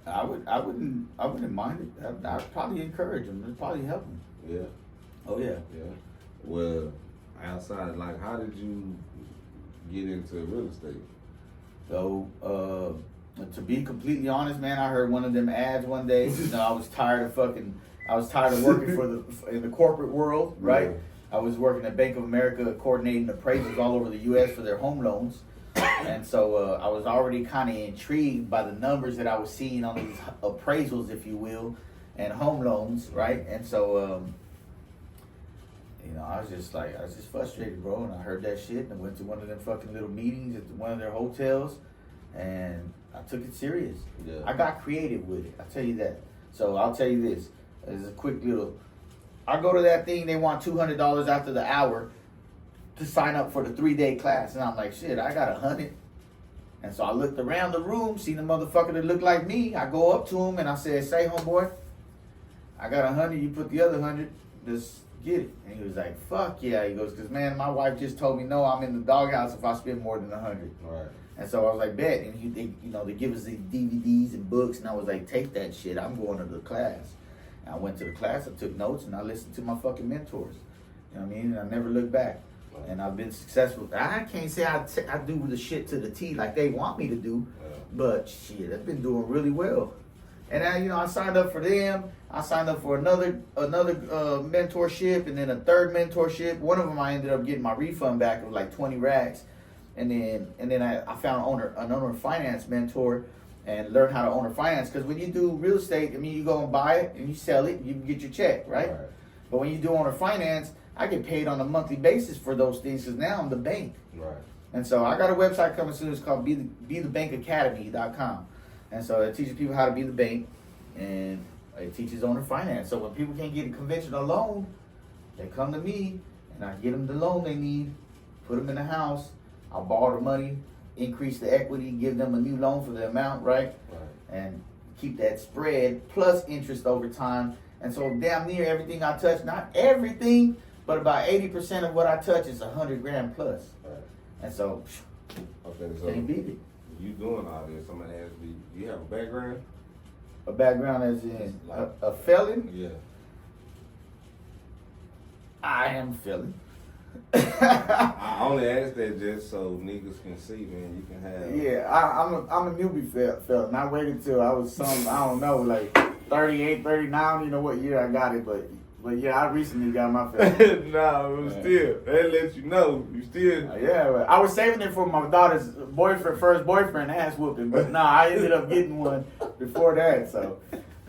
[SPEAKER 2] I wouldn't mind it. I'd probably encourage them. It'd probably help them.
[SPEAKER 1] Yeah.
[SPEAKER 2] Oh yeah.
[SPEAKER 1] Yeah. Well, outside, how did you get into real estate?
[SPEAKER 2] So, to be completely honest, man, I heard one of them ads one day. I was tired of working in the corporate world, right? Yeah. I was working at Bank of America, coordinating appraisals all over the U.S. for their home loans. And so I was already kind of intrigued by the numbers that I was seeing on these appraisals, if you will, and home loans, right? And so, I was just frustrated, bro. And I heard that shit and I went to one of them fucking little meetings at one of their hotels and I took it serious. Yeah. I got creative with it. I'll tell you that. So I'll tell you this. As a quick little, I go to that thing, they want $200 after the hour to sign up for the 3-day class. And I'm like, shit, I got 100. And so I looked around the room, seen a motherfucker that looked like me. I go up to him and I said, say, homeboy, I got 100, you put the other 100, just get it. And he was like, fuck yeah. He goes, because man, my wife just told me, no, I'm in the doghouse if I spend more than 100.
[SPEAKER 1] Right.
[SPEAKER 2] And so I was like, bet. And they give us the DVDs and books. And I was like, take that shit. I'm going to the class. And I went to the class, I took notes, and I listened to my fucking mentors. You know what I mean? And I never looked back. Right. And I've been successful. I can't say I do the shit to the T like they want me to do. Yeah. But shit, I've been doing really well. And I signed up for them. I signed up for another mentorship and then a third mentorship. One of them I ended up getting my refund back. It was like 20 racks. And then I found an owner finance mentor and learn how to owner finance. Because when you do real estate, you go and buy it and you sell it, you get your check, right? But when you do owner finance, I get paid on a monthly basis for those things because now I'm the bank.
[SPEAKER 1] Right.
[SPEAKER 2] And so I got a website coming soon. It's called BeTheBankAcademy.com. And so it teaches people how to be the bank and it teaches owner finance. So when people can't get a conventional loan, they come to me and I get them the loan they need, put them in the house. I'll borrow the money, increase the equity, give them a new loan for the amount, right? And keep that spread plus interest over time. And so damn near everything I touch, not everything, but about 80% of what I touch is $100,000 plus. Right. And so, can't beat it.
[SPEAKER 1] You doing all this, I'm gonna ask you, you have a background?
[SPEAKER 2] A background as in a felon?
[SPEAKER 1] Yeah.
[SPEAKER 2] I am a felon.
[SPEAKER 1] I only asked that just so niggas can see, man. You can have.
[SPEAKER 2] Yeah, I'm a newbie felon. I waited till I was I don't know, like 38, 39. You know what year I got it, but yeah, I recently got my felon.
[SPEAKER 1] No, it was still. That lets you know you still.
[SPEAKER 2] Yeah, but I was saving it for my daughter's first boyfriend ass whooping, but no, I ended up getting one before that. So.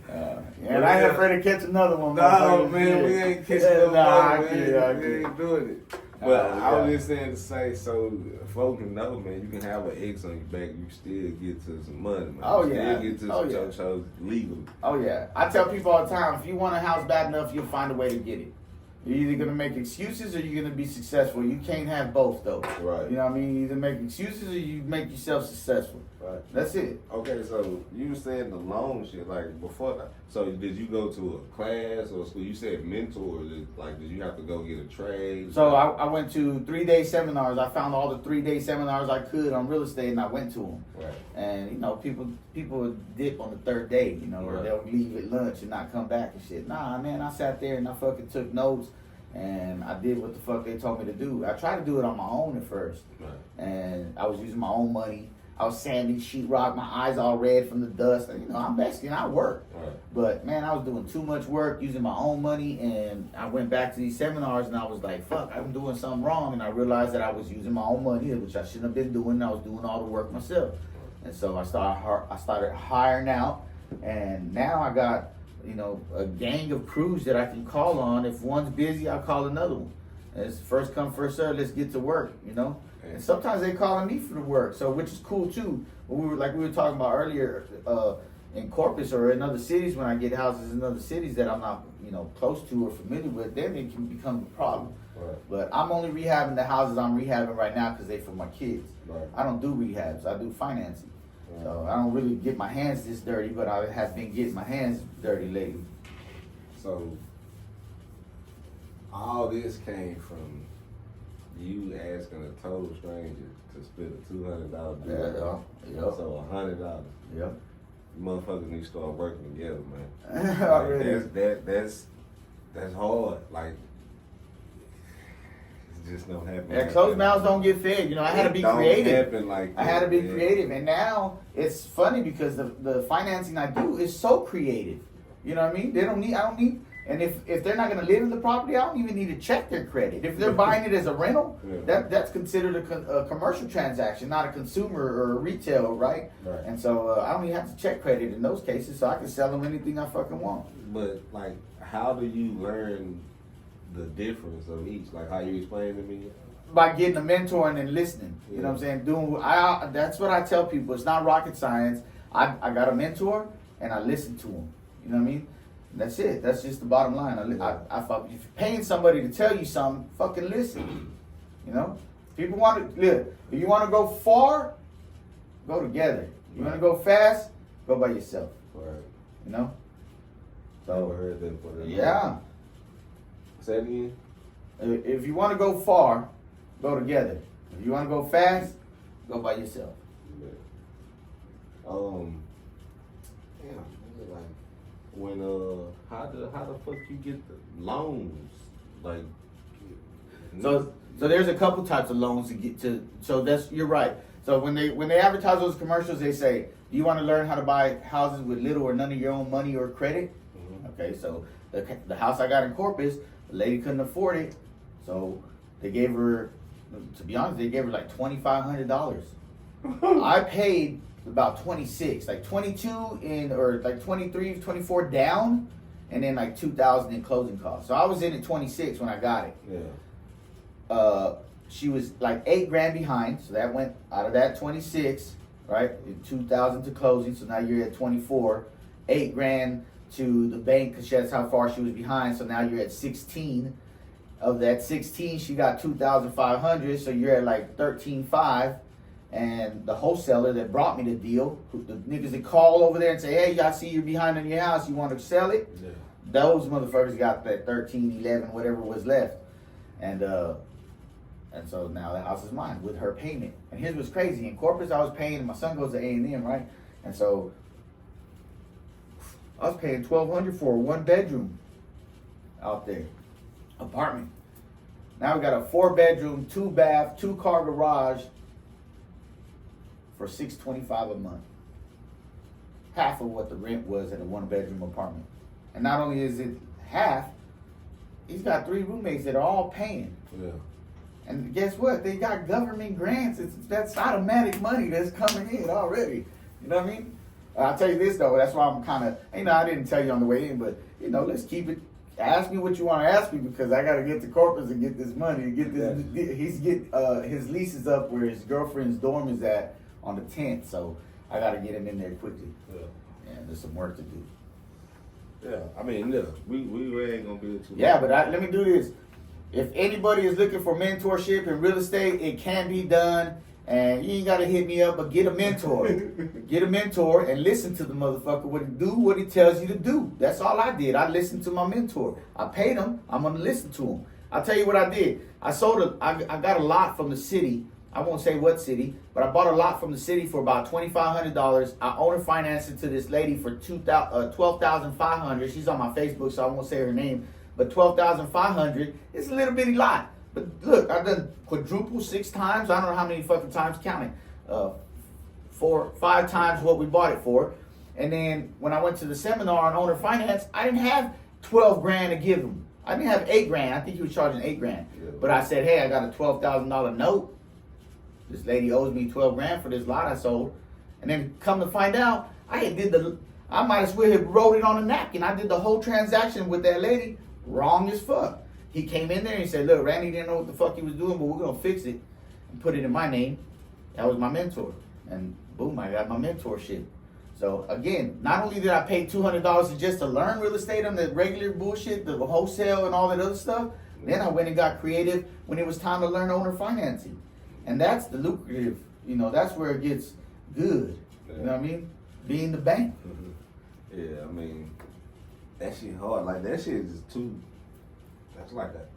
[SPEAKER 2] And I ain't afraid to catch another one.
[SPEAKER 1] No, man, we ain't catching no more, man. We ain't doing it. But I was just saying to say, so folks can know, man, you can have an X on your back, you still get to some money, man.
[SPEAKER 2] Oh,
[SPEAKER 1] you
[SPEAKER 2] yeah.
[SPEAKER 1] still get to some chochos legally.
[SPEAKER 2] Oh, yeah. I tell people all the time, if you want a house bad enough, you'll find a way to get it. You're either going to make excuses or you're going to be successful. You can't have both, though.
[SPEAKER 1] Right.
[SPEAKER 2] You know what I mean? You either make excuses or you make yourself successful. Right. That's it.
[SPEAKER 1] Okay, so you were saying the loan shit, like before that. So did you go to a class or school? You said mentor. Did you have to go get a trade?
[SPEAKER 2] So I went to 3-day seminars. I found all the 3-day seminars I could on real estate and I went to them.
[SPEAKER 1] Right.
[SPEAKER 2] And, people dip on the third day, or they'll leave at lunch and not come back and shit. Nah, man, I sat there and I fucking took notes. And I did what the fuck they told me to do. I tried to do it on my own at first. Right. And I was using my own money. I was sanding sheetrock, my eyes all red from the dust. You know, I'm Mexican, I work.
[SPEAKER 1] Right.
[SPEAKER 2] But man, I was doing too much work, using my own money, and I went back to these seminars and I was like, fuck, I'm doing something wrong. And I realized that I was using my own money, which I shouldn't have been doing. I was doing all the work myself. And so I started hiring out, and now I got, you know, a gang of crews that I can call on. If one's busy, I'll call another one. And it's first come, first serve, let's get to work, you know? And sometimes they calling me for the work, so which is cool too. But we were talking about earlier, in Corpus or in other cities, when I get houses in other cities that I'm not, you know, close to or familiar with, then it can become a problem.
[SPEAKER 1] Right.
[SPEAKER 2] But I'm only rehabbing the houses I'm rehabbing right now because they're for my kids.
[SPEAKER 1] Right.
[SPEAKER 2] I don't do rehabs, I do financing.
[SPEAKER 1] Right.
[SPEAKER 2] So I don't really get my hands this dirty, but I have been getting my hands dirty lately.
[SPEAKER 1] So all this came from you asking a total stranger to split a $200 bill.
[SPEAKER 2] Yeah.
[SPEAKER 1] So $100.
[SPEAKER 2] Yep.
[SPEAKER 1] Motherfuckers need to start working together, man.
[SPEAKER 2] Already.
[SPEAKER 1] That's hard. Like, it just don't happen.
[SPEAKER 2] Yeah, closed mouths don't get fed. You know, I had to be creative.
[SPEAKER 1] Like
[SPEAKER 2] I had to be creative, and now it's funny because the financing I do is so creative. You know what I mean? I don't need. And if they're not going to live in the property, I don't even need to check their credit. If they're buying it as a rental, that's considered a commercial transaction, not a consumer or a retail, right?
[SPEAKER 1] Right.
[SPEAKER 2] And so I don't even have to check credit in those cases, so I can sell them anything I fucking want.
[SPEAKER 1] But like, how do you learn the difference of each? Like how you explain to me?
[SPEAKER 2] By getting a mentor and then listening. You know what I'm saying? That's what I tell people. It's not rocket science. I got a mentor and I listen to him. You know what I mean? That's it. That's just the bottom line. If you're paying somebody to tell you something, fucking listen. You know? People want to live. If you want to go far, go together. You want to go fast, go by yourself.
[SPEAKER 1] Right.
[SPEAKER 2] You know?
[SPEAKER 1] Never heard that before.
[SPEAKER 2] Yeah.
[SPEAKER 1] Say it again?
[SPEAKER 2] If you want to go far, go together. If you want to go fast, go by yourself.
[SPEAKER 1] Yeah. Yeah, like when how the fuck you get the loans? Like
[SPEAKER 2] so there's a couple types of loans to get to. So you're right. So when they advertise those commercials, they say, "Do you want to learn how to buy houses with little or none of your own money or credit?" Mm-hmm. Okay, so the house I got in Corpus, the lady couldn't afford it, so they gave her, to be honest, they gave her like $2,500. I paid about 26, like 22 in, or like 23, 24 down, and then like 2,000 in closing costs. So I was in at 26 when I got it.
[SPEAKER 1] Yeah.
[SPEAKER 2] She was like 8 grand behind, so that went out of that 26, right? 2,000 to closing, so now you're at 24. 8 grand to the bank because that's how far she was behind, so now you're at 16. Of that 16, she got 2,500, so you're at like 13.5. And the wholesaler that brought me the deal, the niggas that call over there and say, "Hey, I see you're behind on your house, you want to sell it?" Yeah. Those motherfuckers got that 13, 11, whatever was left. And so now the house is mine with her payment. And here's what's crazy. In Corpus, I was paying, my son goes to A&M, right? And so I was paying $1,200 for a 1-bedroom out there, apartment. Now we got a 4-bedroom, 2-bath, 2-car garage for $625 a month. Half of what the rent was at a 1-bedroom apartment. And not only is it half, he's got 3 roommates that are all paying.
[SPEAKER 1] Yeah.
[SPEAKER 2] And guess what? They got government grants. That's automatic money that's coming in already. You know what I mean? I'll tell you this though, that's why I'm kind of, I didn't tell you on the way in, but let's keep it. Ask me what you want to ask me because I got to get to Corpus and get this money and get this. His lease is up where his girlfriend's dorm is at on the 10th, so I got to get him in there quickly. Yeah. And there's some work to do.
[SPEAKER 1] Yeah, I mean, look, we ain't gonna be too.
[SPEAKER 2] Yeah, but let me do this. If anybody is looking for mentorship in real estate, it can be done. And you ain't got to hit me up, but get a mentor. Get a mentor and listen to the motherfucker. Do what he tells you to do. That's all I did. I listened to my mentor. I paid him. I'm going to listen to him. I'll tell you what I did. I got a lot from the city. I won't say what city, but I bought a lot from the city for about $2,500. I owner financed it to this lady for $12,500. She's on my Facebook, so I won't say her name. But $12,500 is a little bitty lot. But look, I've done quadruple 6 times. I don't know how many fucking times, counting. 5 times what we bought it for. And then when I went to the seminar on owner finance, I didn't have 12 grand to give him. I didn't have 8 grand. I think he was charging 8 grand.
[SPEAKER 1] Yeah.
[SPEAKER 2] But I said, hey, I got a $12,000 note. This lady owes me 12 grand for this lot I sold. And then come to find out, I might as well have wrote it on a napkin. I did the whole transaction with that lady wrong as fuck. He came in there and he said, look, Randy didn't know what the fuck he was doing, but we're going to fix it and put it in my name. That was my mentor. And boom, I got my mentorship. So again, not only did I pay $200 just to learn real estate on the regular bullshit, the wholesale and all that other stuff, then I went and got creative when it was time to learn owner financing. And that's the lucrative, that's where it gets good. You know what I mean? Being the bank.
[SPEAKER 1] Mm-hmm. Yeah, I mean, that shit hard. Like, that shit is just too, that's like that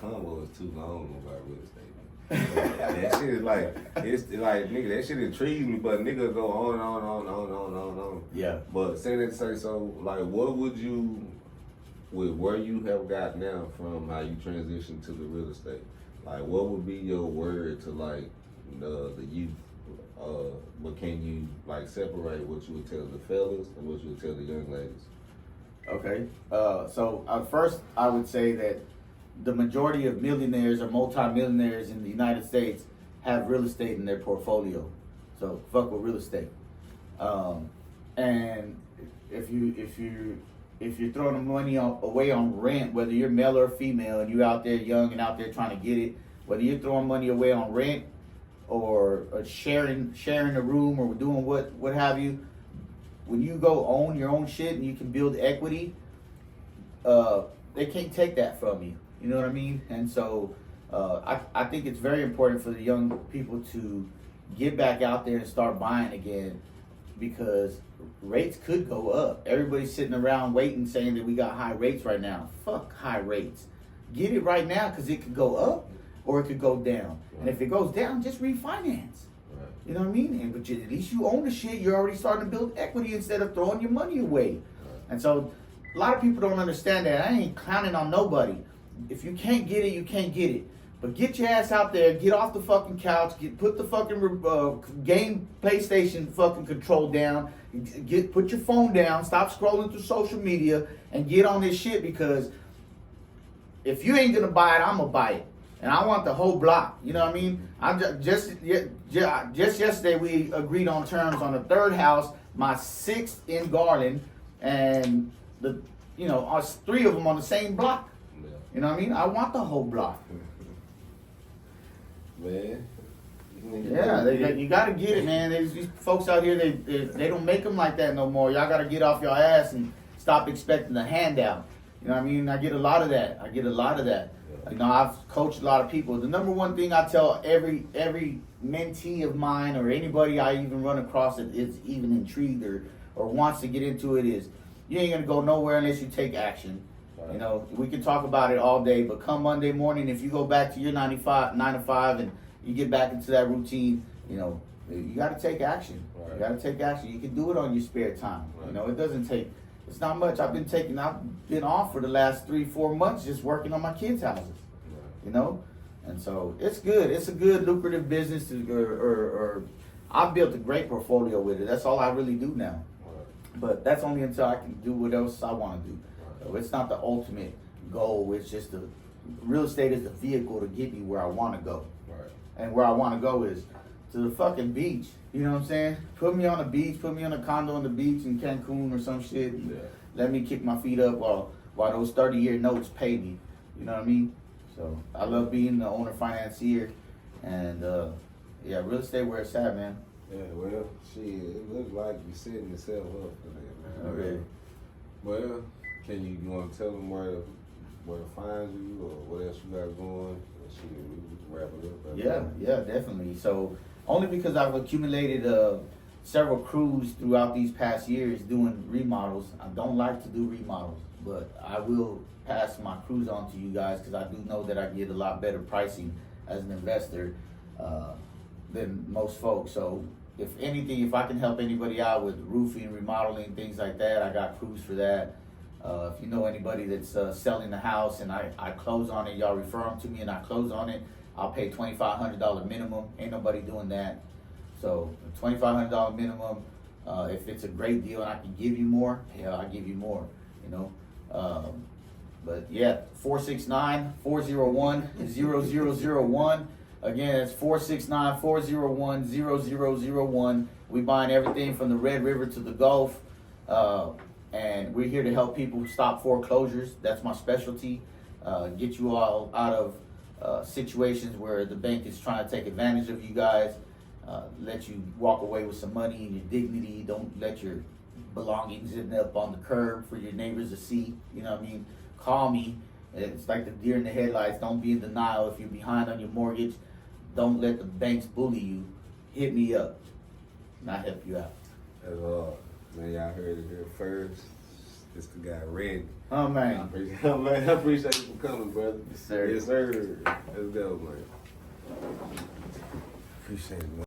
[SPEAKER 1] convo is too long about real estate. That shit is like, it's like, nigga, that shit intrigues me, but nigga go on and on.
[SPEAKER 2] Yeah.
[SPEAKER 1] But say that to say, so, like, what would you, with where you have got now from how you transitioned to the real estate, like, what would be your word to, like, the youth? But can you, like, separate what you would tell the fellas and what you would tell the young ladies?
[SPEAKER 2] Okay. So first, I would say that the majority of millionaires or multimillionaires in the United States have real estate in their portfolio. So fuck with real estate. And if you're throwing the money away on rent, whether you're male or female, and you're out there young and out there trying to get it, whether you're throwing money away on rent or sharing a room or doing what have you, when you go own your own shit and you can build equity, they can't take that from you. You know what I mean? And so I think it's very important for the young people to get back out there and start buying again, because rates could go up. Everybody's sitting around waiting, saying that we got high rates right now. Fuck high rates. Get it right now, because it could go up or it could go down. Right. And if it goes down, just refinance. Right. You know what I mean? But at least you own the shit. You're already starting to build equity instead of throwing your money away. Right. And so a lot of people don't understand that. I ain't clowning on nobody. If you can't get it, you can't get it. But get your ass out there, get off the fucking couch, put the fucking game PlayStation fucking control down, put your phone down, stop scrolling through social media, and get on this shit, because if you ain't gonna buy it, I'm gonna buy it. And I want the whole block. You know what I mean? Just yesterday we agreed on terms on the 3rd house, my 6th in Garland, and us 3 of them on the same block. Yeah. You know what I mean? I want the whole block.
[SPEAKER 1] Man.
[SPEAKER 2] Yeah, you gotta get it, man. These folks out here, they don't make them like that no more. Y'all gotta get off your ass and stop expecting a handout. You know what I mean? I get a lot of that. Yeah. I've coached a lot of people. The number one thing I tell every mentee of mine, or anybody I even run across that is even intrigued or wants to get into it, is you ain't gonna go nowhere unless you take action. Right. We can talk about it all day, but come Monday morning, if you go back to your 9 to 5, and you get back into that routine, you got to take action. Right. You got to take action. You can do it on your spare time. Right. It doesn't take. It's not much. I've been off for the last 3-4 months just working on my kids' houses. Right. And so it's good. It's a good lucrative business. I've built a great portfolio with it. That's all I really do now. Right. But that's only until I can do what else I want to do. So it's not the ultimate goal. It's just real estate is the vehicle to get me where I want to go. Right. And where I want to go is to the fucking beach. You know what I'm saying? Put me on the beach. Put me on a condo on the beach in Cancun or some shit. And let me kick my feet up while those 30-year notes pay me. You know what I mean? So I love being the owner financier. And real estate where it's at, man.
[SPEAKER 1] Yeah, well, shit, it looks like you're setting yourself up for that, man.
[SPEAKER 2] Okay.
[SPEAKER 1] Well, you want to tell them where to find you, or what else you got going? Shit, we can wrap it up. Right?
[SPEAKER 2] Yeah, definitely. So only because I've accumulated several crews throughout these past years doing remodels. I don't like to do remodels, but I will pass my crews on to you guys, because I do know that I get a lot better pricing as an investor than most folks. So if anything, if I can help anybody out with roofing, remodeling, things like that, I got crews for that. If you know anybody that's selling the house and I close on it, y'all refer them to me and I close on it, I'll pay $2,500 minimum. Ain't nobody doing that. So $2,500 minimum. If it's a great deal and I can give you more, hell, I give you more. You know. But yeah, 469-401-0001. Again, it's 469-401-0001. We buying everything from the Red River to the Gulf. And we're here to help people stop foreclosures. That's my specialty. Get you all out of situations where the bank is trying to take advantage of you guys. Let you walk away with some money and your dignity. Don't let your belongings end up on the curb for your neighbors to see. You know what I mean? Call me. It's like the deer in the headlights. Don't be in denial if you're behind on your mortgage. Don't let the banks bully you. Hit me up, and I'll help you out.
[SPEAKER 1] That's all. Man, y'all heard it here first. This the guy, Red.
[SPEAKER 2] Oh, man.
[SPEAKER 1] I appreciate you for coming, brother.
[SPEAKER 2] Yes, sir.
[SPEAKER 1] Yes, sir. Let's go, man. Appreciate it, man.